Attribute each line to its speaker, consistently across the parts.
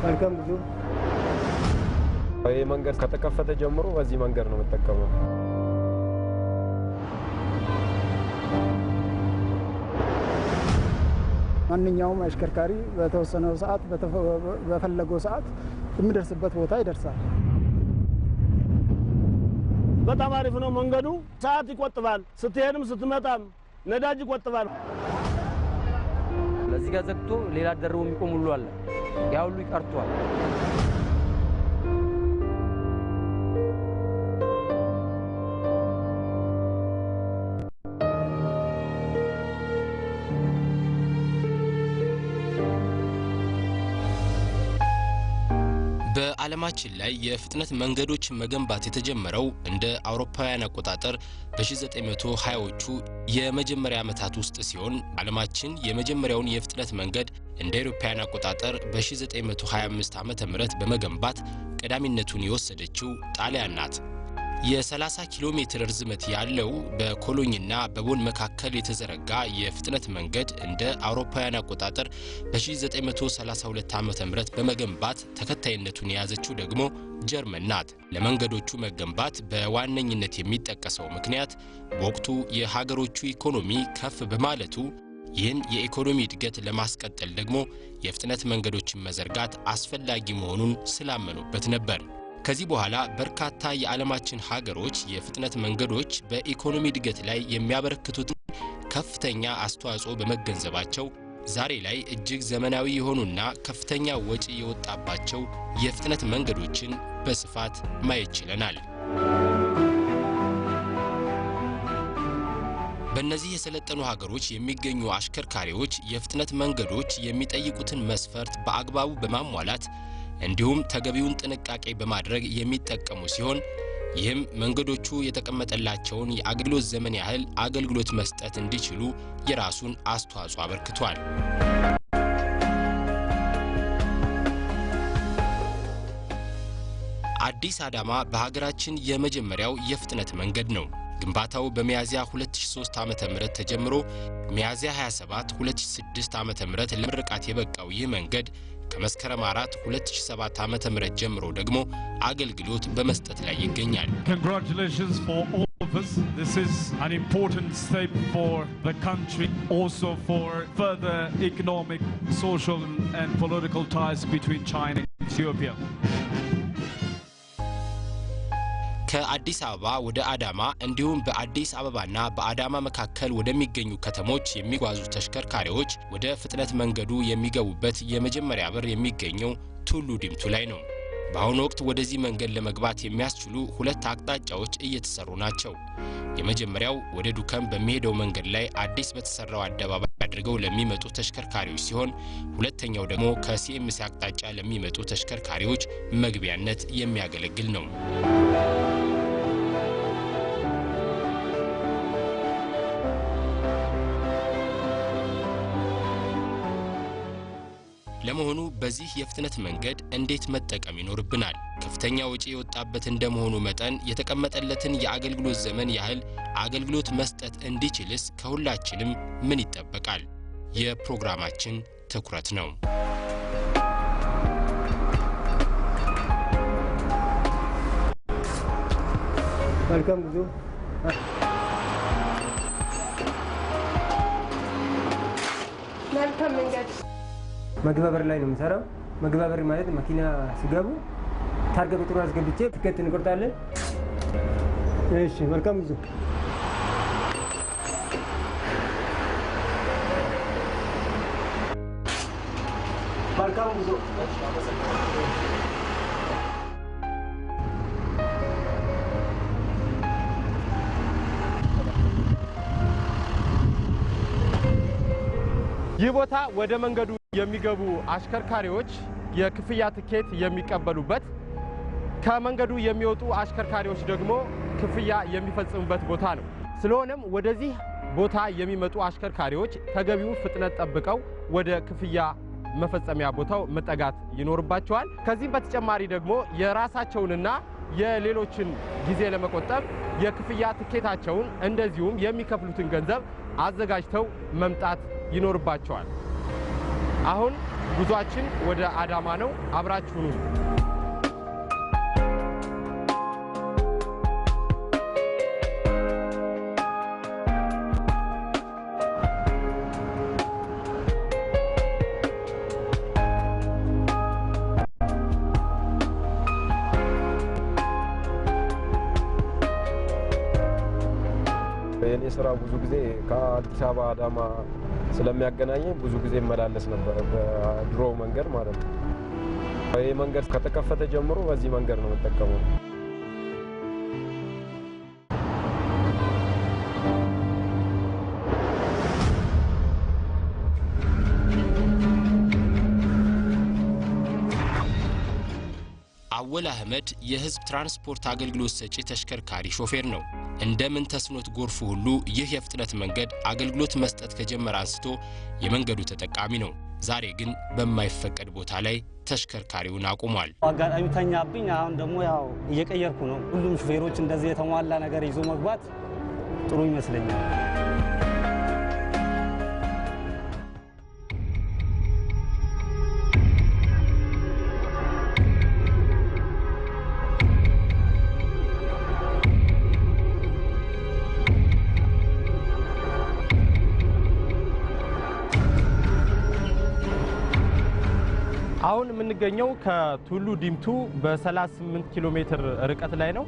Speaker 1: መልካም ብዙ
Speaker 2: ይሄ መንገድ ከተከፈተ ጀምሮ በዚህ መንገድ ነው የምጠቀመው።
Speaker 1: ማንኛውም አሽከርካሪ በተወሰነው ሰዓት በፈለገው ሰዓት የሚደርስበት ቦታ ይደርሳል።
Speaker 3: በጣም አሪፍ ነው መንገዱ። ሰዓት ይቆጥባል። ስትሄድም ስትመጣም ነዳጅ ይቆጥባል።
Speaker 4: ለዚህ ጋር ዘግቶ ሌላ ደርቦ የሚቆም ሁሉ አለ። ያ ሁሉ ይቀርቷል።
Speaker 5: በዓለማችን ላይ የፍጥነት መንገዶች መገንባት የተጀመረው እንደ አውሮፓውያን አቆጣጠር በ1920ዎቹ የመጀመሪያ ዓመታት ውስጥ ሲሆን ዓለማችን የመጀመሪያውን የፍጥነት መንገድ እንደ አውሮፓውያን አቆጣጠር በ1925 ዓመተ ምህረት በመገንባት ቀዳሚነቱን የወሰደችው ጣሊያን ናት። የ30 ኪሎ ሜትር ርዝመት ያለው በኮሎኝና በቦን መካከል የተዘረጋ የፍጥነት መንገድ እንደ አውሮፓውያን አቆጣጠር በ1932 ዓመተ ምህረት በመገንባት ተከታይነቱን የያዘችው ደግሞ ጀርመን ናት። ለመንገዶቹ መገንባት በዋነኝነት የሚጠቀሰው ምክንያት በወቅቱ የሀገሮቹ ኢኮኖሚ ከፍ በማለቱ ይህን የኢኮኖሚ እድገት ለማስቀጠል ደግሞ የፍጥነት መንገዶችን መዘርጋት አስፈላጊ መሆኑን ስላመኑበት ነበር። ከዚህ በኋላ በርካታ የዓለማችን ሀገሮች የፍጥነት መንገዶች በኢኮኖሚ እድገት ላይ የሚያበረክቱት ከፍተኛ አስተዋጽኦ በመገንዘባቸው ዛሬ ላይ እጅግ ዘመናዊ የሆኑና ከፍተኛ ወጪ የወጣባቸው የፍጥነት መንገዶችን በስፋት ማየት ችለናል። በእነዚህ የሰለጠኑ ሀገሮች የሚገኙ አሽከርካሪዎች የፍጥነት መንገዶች የሚጠይቁትን መስፈርት በአግባቡ በማሟላት እንዲሁም ተገቢውን ጥንቃቄ በማድረግ የሚጠቀሙ ሲሆን ይህም መንገዶቹ የተቀመጠላቸውን የአገልግሎት ዘመን ያህል አገልግሎት መስጠት እንዲችሉ የራሱን አስተዋጽኦ አበርክቷል። አዲስ አዳማ በሀገራችን የመጀመሪያው የፍጥነት መንገድ ነው። ግንባታው በሚያዚያ 2003 ዓመተ ምህረት ተጀምሮ ሚያዚያ 27 2006 ዓመተ ምህረት ለምርቃት የበቃው ይህ መንገድ ከመስከረም 4 2007 ዓመተ ምህረት ጀምሮ ደግሞ አገልግሎት በመስጠት ላይ ይገኛል።
Speaker 6: Congratulations for all of us. This is an important step for the country, also for further economic, social and political ties between China and Ethiopia.
Speaker 5: ከአዲስ አበባ ወደ አዳማ እንዲሁም በአዲስ አበባና በአዳማ መካከል ወደሚገኙ ከተሞች የሚጓዙ ተሽከርካሪዎች ወደ ፍጥነት መንገዱ የሚገቡበት የመጀመሪያ በር የሚገኘው ቱሉ ዲምቱ ላይ ነው። በአሁኑ ወቅት ወደዚህ መንገድ ለመግባት የሚያስችሉ ሁለት አቅጣጫዎች እየተሰሩ ናቸው። የመጀመሪያው ወደ ዱከም በሚሄደው መንገድ ላይ አዲስ በተሰራው አደባባይ አድርገው ለሚመጡ ተሽከርካሪዎች ሲሆን ሁለተኛው ደግሞ ከሲኤምሲ አቅጣጫ ለሚመጡ ተሽከርካሪዎች መግቢያነት የሚያገለግል ነው። ለመሆኑ በዚህ የፍጥነት መንገድ እንዴት መጠቀም ይኖርብናል? ከፍተኛ ወጪ የወጣበት እንደመሆኑ መጠን የተቀመጠለትን የአገልግሎት ዘመን ያህል አገልግሎት መስጠት እንዲችልስ ከሁላችንም ምን ይጠበቃል? የፕሮግራማችን ትኩረት ነው።
Speaker 1: መልካም ብዙ
Speaker 7: መልካም መንገድ
Speaker 8: መግባበር ላይ ነው የምሰራው። መግባበር ማለት መኪና ሲገቡ ታርጋ ቁጥሩ አስገብቼ ትኬት እንቆርጣለን።
Speaker 1: እሺ መልካም ብዙ መልካም ብዙ
Speaker 2: ይህ ቦታ ወደ መንገዱ የሚገቡ አሽከርካሪዎች የክፍያ ትኬት የሚቀበሉበት ከመንገዱ የሚወጡ አሽከርካሪዎች ደግሞ ክፍያ የሚፈጽሙበት ቦታ ነው። ስለሆነም ወደዚህ ቦታ የሚመጡ አሽከርካሪዎች ተገቢውን ፍጥነት ጠብቀው ወደ ክፍያ መፈጸሚያ ቦታው መጠጋት ይኖርባቸዋል። ከዚህም በተጨማሪ ደግሞ የራሳቸውንና የሌሎችን ጊዜ ለመቆጠብ የክፍያ ትኬታቸውን እንደዚሁም የሚከፍሉትን ገንዘብ አዘጋጅተው መምጣት ይኖርባቸዋል። አሁን ጉዟችን ወደ አዳማ ነው። አብራችሁኑ
Speaker 7: የኔ ስራ ብዙ ጊዜ ከአዲስ አበባ አዳማ ስለሚያገናኘኝ ብዙ ጊዜ መላለስ ነበር በድሮ መንገድ ማለት ነው። ይሄ መንገድ ከተከፈተ ጀምሮ በዚህ መንገድ ነው የምጠቀመው።
Speaker 5: አወል አህመድ የህዝብ ትራንስፖርት አገልግሎት ሰጪ ተሽከርካሪ ሾፌር ነው። እንደምን ተስኖት ጎርፉ ሁሉ ይህ የፍጥነት መንገድ አገልግሎት መስጠት ከጀመረ አንስቶ የመንገዱ ተጠቃሚ ነው። ዛሬ ግን በማይፈቀድ ቦታ ላይ ተሽከርካሪውን አቁሟል።
Speaker 9: አጋጣሚ ተኛብኝ። አሁን ደግሞ ያው እየቀየርኩ ነው። ሁሉም ሹፌሮች እንደዚህ የተሟላ ነገር ይዞ መግባት ጥሩ ይመስለኛል።
Speaker 2: አሁን የምንገኘው ከቱሉ ዲምቱ በ38 ኪሎ ሜትር ርቀት ላይ ነው።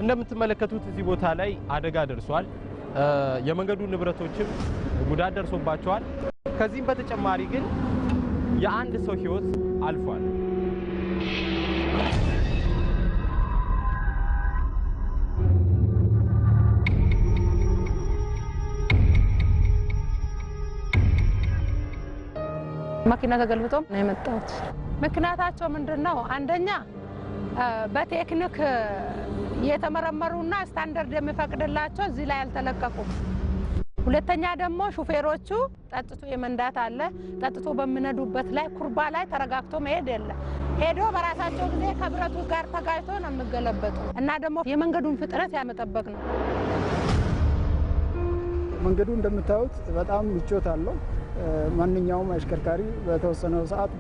Speaker 2: እንደምትመለከቱት እዚህ ቦታ ላይ አደጋ ደርሷል። የመንገዱ ንብረቶችም ጉዳት ደርሶባቸዋል። ከዚህም በተጨማሪ ግን የአንድ ሰው ሕይወት አልፏል።
Speaker 10: መኪና ተገልብጦ ነው የመጣሁት። ምክንያታቸው ምንድነው? አንደኛ በቴክኒክ የተመረመሩና ስታንዳርድ የሚፈቅድላቸው እዚህ ላይ አልተለቀቁም። ሁለተኛ ደግሞ ሹፌሮቹ ጠጥቶ የመንዳት አለ። ጠጥቶ በሚነዱበት ላይ ኩርባ ላይ ተረጋግቶ መሄድ የለም። ሄዶ በራሳቸው ጊዜ ከብረቱ ጋር ተጋጭቶ ነው የሚገለበጡ እና ደግሞ የመንገዱን ፍጥነት ያመጠበቅ ነው።
Speaker 1: መንገዱ እንደምታዩት በጣም ምቾት አለው። ማንኛውም አሽከርካሪ በተወሰነው ሰዓት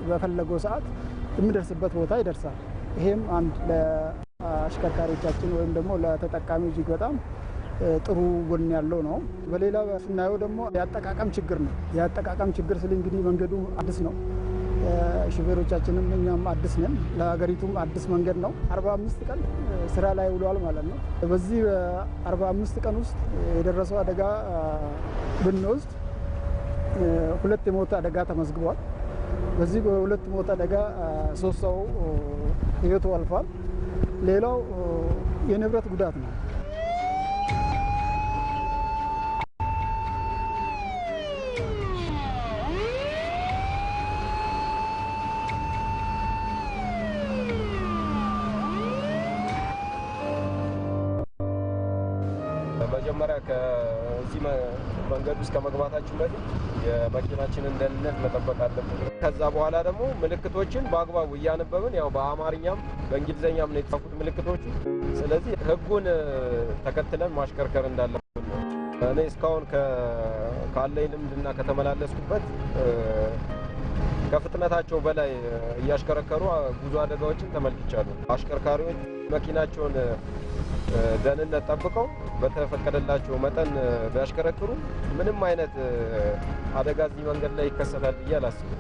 Speaker 1: በፈለገው ሰዓት የሚደርስበት ቦታ ይደርሳል። ይሄም አንድ ለአሽከርካሪዎቻችን ወይም ደግሞ ለተጠቃሚ እጅግ በጣም ጥሩ ጎን ያለው ነው። በሌላ ስናየው ደግሞ የአጠቃቀም ችግር ነው። የአጠቃቀም ችግር ስለ እንግዲህ መንገዱ አዲስ ነው። ሹፌሮቻችንም እኛም አዲስ ነን። ለሀገሪቱም አዲስ መንገድ ነው። 45 ቀን ስራ ላይ ውሏል ማለት ነው። በዚህ 45 ቀን ውስጥ የደረሰው አደጋ ብንወስድ 2 የሞት አደጋ ተመዝግቧል። በዚህ በ2 ሞት አደጋ 3 ሰው ህይወቱ አልፏል። ሌላው የንብረት ጉዳት ነው።
Speaker 7: መጀመሪያ ከዚህ መንገድ ውስጥ ከመግባታችን በፊት የመኪናችንን ደህንነት መጠበቅ አለብን። ከዛ በኋላ ደግሞ ምልክቶችን በአግባቡ እያነበብን ያው በአማርኛም በእንግሊዘኛም ነው የተጻፉት ምልክቶቹ። ስለዚህ ህጉን ተከትለን ማሽከርከር እንዳለብን ነው። እኔ እስካሁን ካለኝ ልምድና ከተመላለስኩበት ከፍጥነታቸው በላይ እያሽከረከሩ ጉዞ አደጋዎችን ተመልክቻለሁ። አሽከርካሪዎች መኪናቸውን ደህንነት ጠብቀው በተፈቀደላቸው መጠን ቢያሽከረክሩ ምንም አይነት አደጋ እዚህ መንገድ ላይ ይከሰታል ብዬ አላስብም።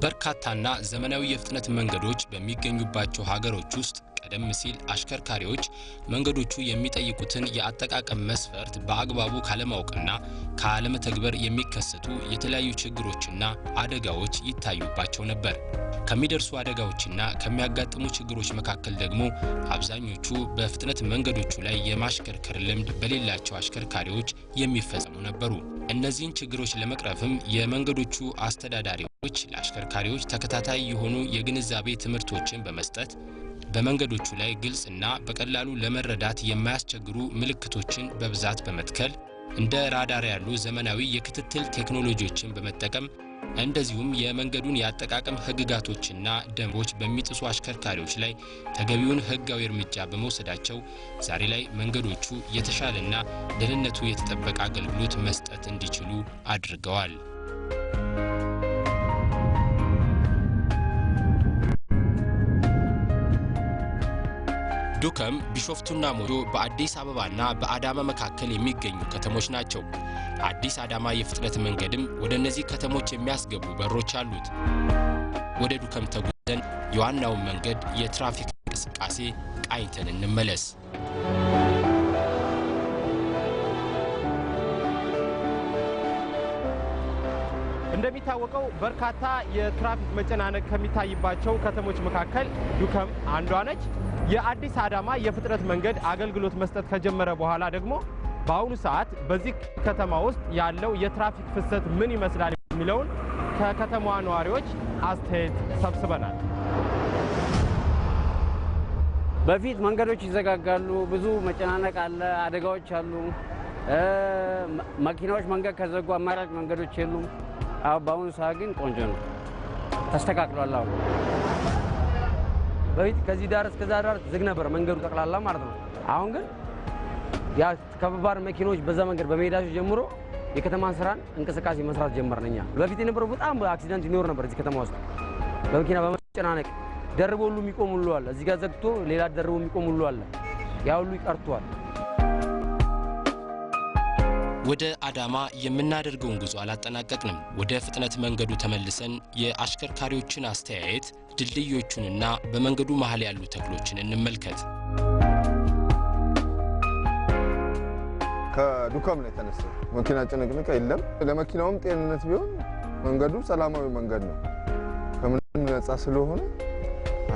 Speaker 5: በርካታና ዘመናዊ የፍጥነት መንገዶች በሚገኙባቸው ሀገሮች ውስጥ ቀደም ሲል አሽከርካሪዎች መንገዶቹ የሚጠይቁትን የአጠቃቀም መስፈርት በአግባቡ ካለማወቅና ካለመተግበር የሚከሰቱ የተለያዩ ችግሮችና አደጋዎች ይታዩባቸው ነበር። ከሚደርሱ አደጋዎችና ከሚያጋጥሙ ችግሮች መካከል ደግሞ አብዛኞቹ በፍጥነት መንገዶቹ ላይ የማሽከርከር ልምድ በሌላቸው አሽከርካሪዎች የሚፈጸሙ ነበሩ። እነዚህን ችግሮች ለመቅረፍም የመንገዶቹ አስተዳዳሪዎች ለአሽከርካሪዎች ተከታታይ የሆኑ የግንዛቤ ትምህርቶችን በመስጠት በመንገዶቹ ላይ ግልጽና በቀላሉ ለመረዳት የማያስቸግሩ ምልክቶችን በብዛት በመትከል እንደ ራዳር ያሉ ዘመናዊ የክትትል ቴክኖሎጂዎችን በመጠቀም እንደዚሁም የመንገዱን የአጠቃቀም ህግጋቶችና ደንቦች በሚጥሱ አሽከርካሪዎች ላይ ተገቢውን ህጋዊ እርምጃ በመውሰዳቸው ዛሬ ላይ መንገዶቹ የተሻለና ደህንነቱ የተጠበቀ አገልግሎት መስጠት እንዲችሉ አድርገዋል። ዱከም ቢሾፍቱና ሞጆ በአዲስ አበባና በአዳማ መካከል የሚገኙ ከተሞች ናቸው። አዲስ አዳማ የፍጥነት መንገድም ወደ እነዚህ ከተሞች የሚያስገቡ በሮች አሉት። ወደ ዱከም ተጉዘን የዋናውን መንገድ የትራፊክ እንቅስቃሴ ቃኝተን እንመለስ።
Speaker 2: እንደሚታወቀው በርካታ የትራፊክ መጨናነቅ ከሚታይባቸው ከተሞች መካከል ዱከም አንዷ ነች። የአዲስ አዳማ የፍጥነት መንገድ አገልግሎት መስጠት ከጀመረ በኋላ ደግሞ በአሁኑ ሰዓት በዚህ ከተማ ውስጥ ያለው የትራፊክ ፍሰት ምን ይመስላል የሚለውን ከከተማዋ ነዋሪዎች አስተያየት ሰብስበናል።
Speaker 4: በፊት መንገዶች ይዘጋጋሉ፣ ብዙ መጨናነቅ አለ፣ አደጋዎች አሉ። መኪናዎች መንገድ ከዘጉ አማራጭ መንገዶች የሉም። በአሁኑ ሰዓት ግን ቆንጆ ነው፣ ተስተካክሏል። በፊት ከዚህ ዳር እስከ ዳር ዝግ ነበር መንገዱ ጠቅላላ ማለት ነው። አሁን ግን ያ ከባድ መኪኖች በዛ መንገድ በመሄዳቸው ጀምሮ የከተማን ስራን እንቅስቃሴ መስራት ጀመርን። እኛ በፊት የነበረው በጣም አክሲደንት ይኖር ነበር እዚህ ከተማ ውስጥ በመኪና በመጨናነቅ ደርቦ ሁሉ የሚቆም ሁሉ አለ። እዚህ ጋር ዘግቶ ሌላ ደርቦ የሚቆም ሁሉ አለ። ያ ሁሉ ይቀርቷል።
Speaker 5: ወደ አዳማ የምናደርገውን ጉዞ አላጠናቀቅንም። ወደ ፍጥነት መንገዱ ተመልሰን የአሽከርካሪዎችን አስተያየት፣ ድልድዮቹንና በመንገዱ መሃል ያሉ ተክሎችን እንመልከት።
Speaker 11: ከዱከም ነው የተነሳው። መኪና ጭንቅንቅ የለም። ለመኪናውም ጤንነት ቢሆን መንገዱ ሰላማዊ መንገድ ነው። ከምንም ነፃ ስለሆነ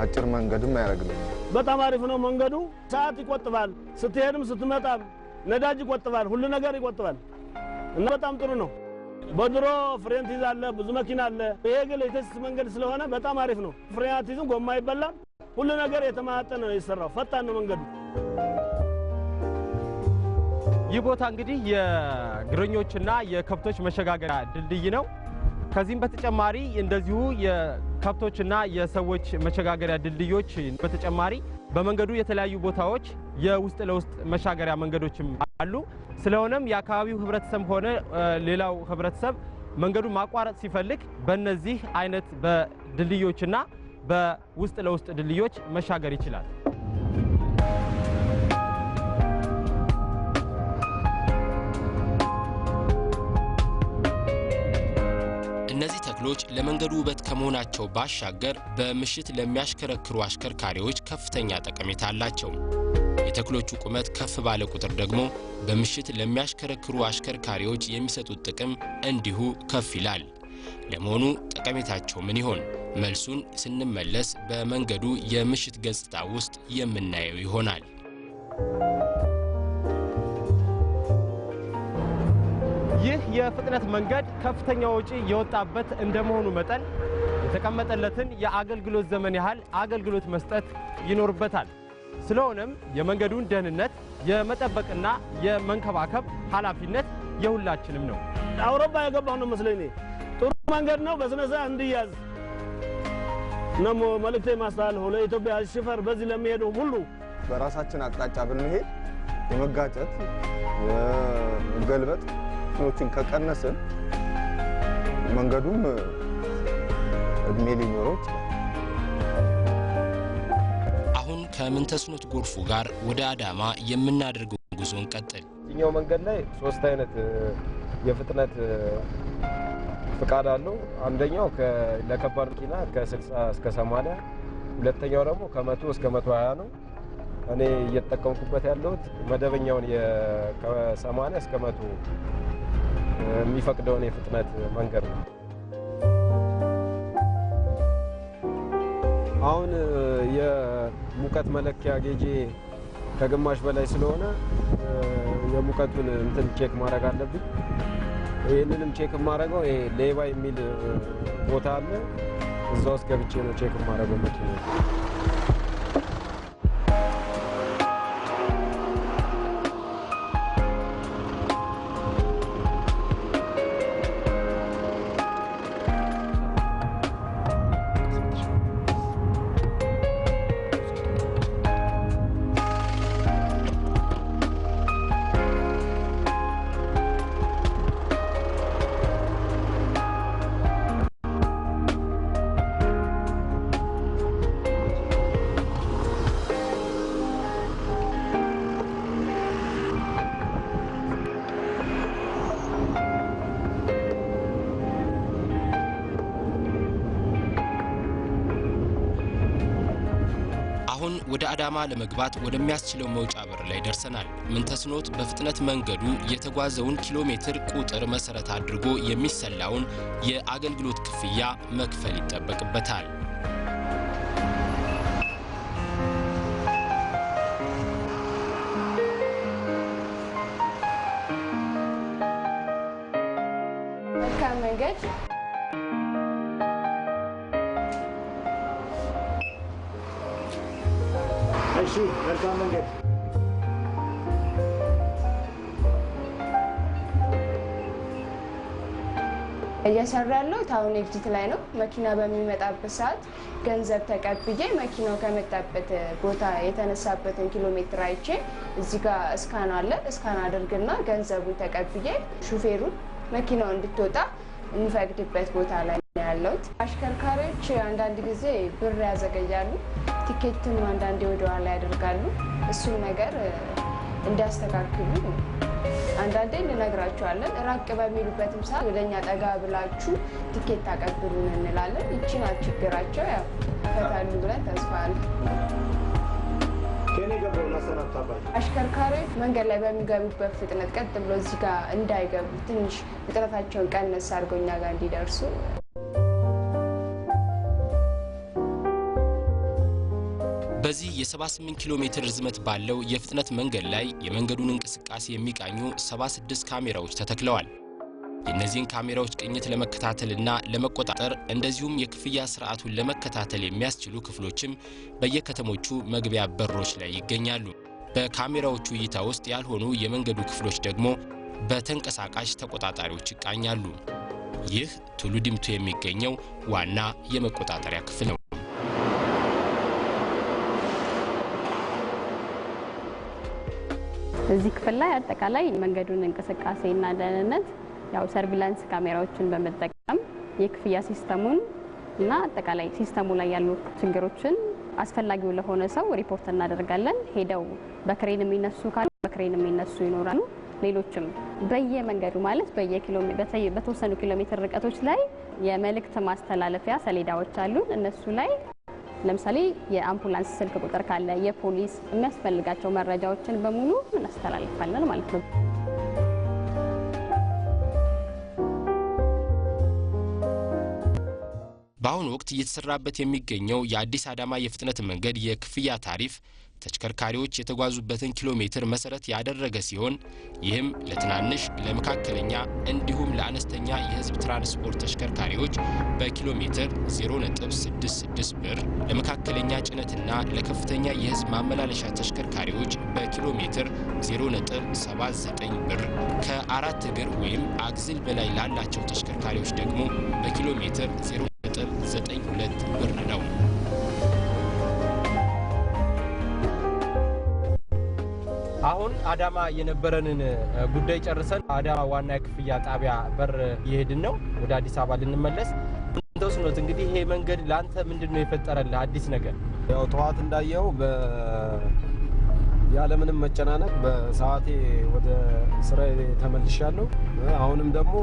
Speaker 11: አጭር መንገድም አያረግልም።
Speaker 3: በጣም አሪፍ ነው መንገዱ። ሰዓት ይቆጥባል። ስትሄድም ስትመጣም ነዳጅ ይቆጥባል፣ ሁሉ ነገር ይቆጥባል እና በጣም ጥሩ ነው። በድሮ ፍሬን ትይዛለህ፣ ብዙ መኪና አለ። ይሄ ግን ሌተስት መንገድ ስለሆነ በጣም አሪፍ ነው። ፍሬን አትይዝም፣ ጎማ ይበላል፣ ሁሉ ነገር የተማጠነ ነው የሰራው። ፈጣን ነው መንገዱ።
Speaker 2: ይህ ቦታ እንግዲህ የእግረኞችና የከብቶች መሸጋገሪያ ድልድይ ነው። ከዚህም በተጨማሪ እንደዚሁ የከብቶችና የሰዎች መሸጋገሪያ ድልድዮች በተጨማሪ በመንገዱ የተለያዩ ቦታዎች የውስጥ ለውስጥ መሻገሪያ መንገዶችም አሉ። ስለሆነም የአካባቢው ህብረተሰብ ሆነ ሌላው ህብረተሰብ መንገዱን ማቋረጥ ሲፈልግ በእነዚህ አይነት በድልድዮችና በውስጥ ለውስጥ ድልድዮች መሻገር ይችላል።
Speaker 5: እነዚህ ተክሎች ለመንገዱ ውበት ከመሆናቸው ባሻገር በምሽት ለሚያሽከረክሩ አሽከርካሪዎች ከፍተኛ ጠቀሜታ አላቸው። የተክሎቹ ቁመት ከፍ ባለ ቁጥር ደግሞ በምሽት ለሚያሽከረክሩ አሽከርካሪዎች የሚሰጡት ጥቅም እንዲሁ ከፍ ይላል። ለመሆኑ ጠቀሜታቸው ምን ይሆን? መልሱን ስንመለስ በመንገዱ የምሽት ገጽታ ውስጥ የምናየው ይሆናል።
Speaker 2: ይህ የፍጥነት መንገድ ከፍተኛ ወጪ የወጣበት እንደመሆኑ መጠን የተቀመጠለትን የአገልግሎት ዘመን ያህል አገልግሎት መስጠት ይኖርበታል። ስለሆነም የመንገዱን ደህንነት የመጠበቅና የመንከባከብ ኃላፊነት የሁላችንም ነው።
Speaker 3: አውሮፓ የገባው ነው መስለኝ። ጥሩ መንገድ ነው፣ በስነ ስርዓት እንዲያዝ ነው መልእክቴ ማስተላለፍ ለኢትዮጵያ ሹፌር በዚህ ለሚሄዱ ሁሉ።
Speaker 11: በራሳችን አቅጣጫ ብንሄድ የመጋጨት የመገልበጥ ኖችን ከቀነስን መንገዱም እድሜ ሊኖረው ይችላል።
Speaker 5: አሁን ከምንተስኖት ጎርፉ ጋር ወደ አዳማ የምናደርገው ጉዞ እንቀጥል።
Speaker 7: እኛው መንገድ ላይ 3 አይነት የፍጥነት ፍቃድ አለው። አንደኛው ለከባድ መኪና ከ60 እስከ 80፣ ሁለተኛው ደግሞ ከ100 እስከ 120 ነው። እኔ እየተጠቀምኩበት ያለሁት መደበኛውን ከ80 እስከ 100 የሚፈቅደውን የፍጥነት መንገድ ነው። አሁን የሙቀት መለኪያ ጌጄ ከግማሽ በላይ ስለሆነ የሙቀቱን እንትን ቼክ ማድረግ አለብኝ። ይህንንም ቼክ ማድረገው ይሄ ሌባ የሚል ቦታ አለ። እዛ ውስጥ ገብቼ ነው ቼክ ማድረገው መኪና።
Speaker 5: አሁን ወደ አዳማ ለመግባት ወደሚያስችለው መውጫ በር ላይ ደርሰናል። ምንተስኖት በፍጥነት መንገዱ የተጓዘውን ኪሎ ሜትር ቁጥር መሰረት አድርጎ የሚሰላውን የአገልግሎት ክፍያ መክፈል ይጠበቅበታል።
Speaker 12: መንገድ
Speaker 13: እሺ መልካም መንገድ
Speaker 12: እየሰራ ያለው ታውን ኤግዚት ላይ ነው። መኪና በሚመጣበት ሰዓት ገንዘብ ተቀብዬ መኪናው ከመጣበት ቦታ የተነሳበትን ኪሎ ሜትር አይቼ እዚህ ጋር እስካን አለ እስካን አድርግና ገንዘቡን ተቀብዬ ሹፌሩን መኪናው እንድትወጣ እንፈቅድበት ቦታ ላይ ነው ያለሁት። አሽከርካሪዎች አንዳንድ ጊዜ ብር ያዘገያሉ፣ ቲኬትም አንዳንዴ ወደ ኋላ ያደርጋሉ። እሱን ነገር እንዲያስተካክሉ አንዳንዴ እንነግራቸዋለን። ራቅ በሚሉበትም ሰዓት ወደኛ ጠጋ ብላችሁ ቲኬት ታቀብሉን እንላለን። ይቺን ችግራቸው ያው ይፈታሉ ብለን ተስፋ አለን። አሽከርካሪዎች መንገድ ላይ በሚገቡበት ፍጥነት ቀጥ ብሎ እዚህ ጋር እንዳይገቡ ትንሽ ፍጥነታቸውን ቀነስ አድርገው እኛ ጋር እንዲደርሱ።
Speaker 5: በዚህ የ78 ኪሎ ሜትር ርዝመት ባለው የፍጥነት መንገድ ላይ የመንገዱን እንቅስቃሴ የሚቃኙ 76 ካሜራዎች ተተክለዋል። የእነዚህን ካሜራዎች ቅኝት ለመከታተልና ለመቆጣጠር እንደዚሁም የክፍያ ስርዓቱን ለመከታተል የሚያስችሉ ክፍሎችም በየከተሞቹ መግቢያ በሮች ላይ ይገኛሉ። በካሜራዎቹ እይታ ውስጥ ያልሆኑ የመንገዱ ክፍሎች ደግሞ በተንቀሳቃሽ ተቆጣጣሪዎች ይቃኛሉ። ይህ ቱሉ ዲምቱ የሚገኘው ዋና የመቆጣጠሪያ ክፍል ነው።
Speaker 14: እዚህ ክፍል ላይ አጠቃላይ መንገዱን እንቅስቃሴና ደህንነት ያው ሰርቪላንስ ካሜራዎችን በመጠቀም የክፍያ ሲስተሙን እና አጠቃላይ ሲስተሙ ላይ ያሉ ችግሮችን አስፈላጊው ለሆነ ሰው ሪፖርት እናደርጋለን። ሄደው በክሬን የሚነሱ ካሉ በክሬን የሚነሱ ይኖራሉ። ሌሎችም በየመንገዱ ማለት በተወሰኑ ኪሎ ሜትር ርቀቶች ላይ የመልእክት ማስተላለፊያ ሰሌዳዎች አሉ። እነሱ ላይ ለምሳሌ የአምቡላንስ ስልክ ቁጥር ካለ የፖሊስ የሚያስፈልጋቸው መረጃዎችን በሙሉ እናስተላልፋለን ማለት ነው።
Speaker 5: በአሁኑ ወቅት እየተሰራበት የሚገኘው የአዲስ አዳማ የፍጥነት መንገድ የክፍያ ታሪፍ ተሽከርካሪዎች የተጓዙበትን ኪሎ ሜትር መሰረት ያደረገ ሲሆን ይህም ለትናንሽ ለመካከለኛ እንዲሁም ለአነስተኛ የህዝብ ትራንስፖርት ተሽከርካሪዎች በኪሎ ሜትር 0.66 ብር፣ ለመካከለኛ ጭነትና ለከፍተኛ የህዝብ ማመላለሻ ተሽከርካሪዎች በኪሎ ሜትር 0.79 ብር፣ ከአራት እግር ወይም አክሲል በላይ ላላቸው ተሽከርካሪዎች ደግሞ በኪሎ ሜትር 0.92 ብር ነው።
Speaker 2: አሁን አዳማ የነበረንን ጉዳይ ጨርሰን አዳማ ዋና የክፍያ ጣቢያ በር እየሄድን ነው። ወደ አዲስ አበባ ልንመለስ። ምንተስኖት እንግዲህ ይሄ መንገድ ላንተ ምንድነው የፈጠረልህ አዲስ ነገር?
Speaker 7: ያው ጠዋት እንዳየው ያለምንም መጨናነቅ በሰዓቴ ወደ ስራዬ ተመልሻለሁ። አሁንም ደግሞ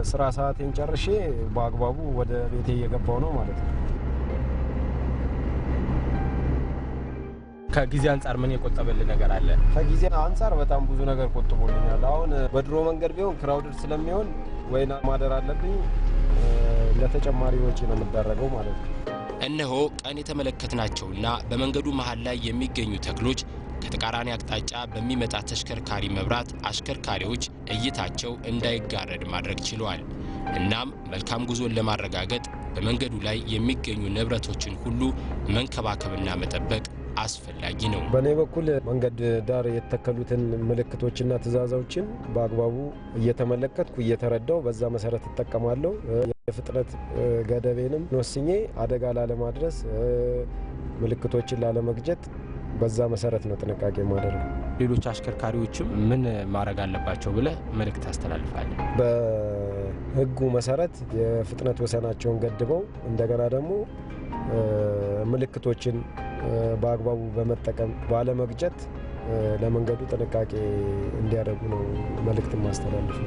Speaker 7: ስራ ሰዓቴን ጨርሼ በአግባቡ ወደ ቤቴ እየገባው ነው ማለት ነው።
Speaker 2: ከጊዜ አንፃር ምን የቆጠበልህ ነገር አለ?
Speaker 7: ከጊዜ አንፃር በጣም ብዙ ነገር ቆጥቦልኛል። አሁን በድሮ መንገድ ቢሆን ክራውድድ ስለሚሆን ወይና ማደር አለብኝ፣ ለተጨማሪ ወጪ ነው የምደረገው ማለት ነው።
Speaker 5: እነሆ ቀን የተመለከትናቸውና በመንገዱ መሃል ላይ የሚገኙ ተክሎች ከተቃራኒ አቅጣጫ በሚመጣ ተሽከርካሪ መብራት አሽከርካሪዎች እይታቸው እንዳይጋረድ ማድረግ ችለዋል። እናም መልካም ጉዞን ለማረጋገጥ በመንገዱ ላይ የሚገኙ ንብረቶችን ሁሉ መንከባከብና መጠበቅ አስፈላጊ ነው።
Speaker 7: በኔ በኩል መንገድ ዳር የተተከሉትን ምልክቶችና ትዕዛዞችን በአግባቡ እየተመለከትኩ እየተረዳው በዛ መሰረት እጠቀማለሁ። የፍጥነት ገደቤንም ወስኜ አደጋ ላለማድረስ ምልክቶችን ላለመግጨት በዛ መሰረት ነው ጥንቃቄ ማድረግ።
Speaker 2: ሌሎች አሽከርካሪዎችም ምን ማድረግ አለባቸው ብለህ መልእክት ታስተላልፋለህ?
Speaker 7: በህጉ መሰረት የፍጥነት ወሰናቸውን ገድበው እንደገና ደግሞ ምልክቶችን በአግባቡ በመጠቀም ባለመግጨት ለመንገዱ ጥንቃቄ እንዲያደርጉ ነው መልእክት ማስተላለፍ።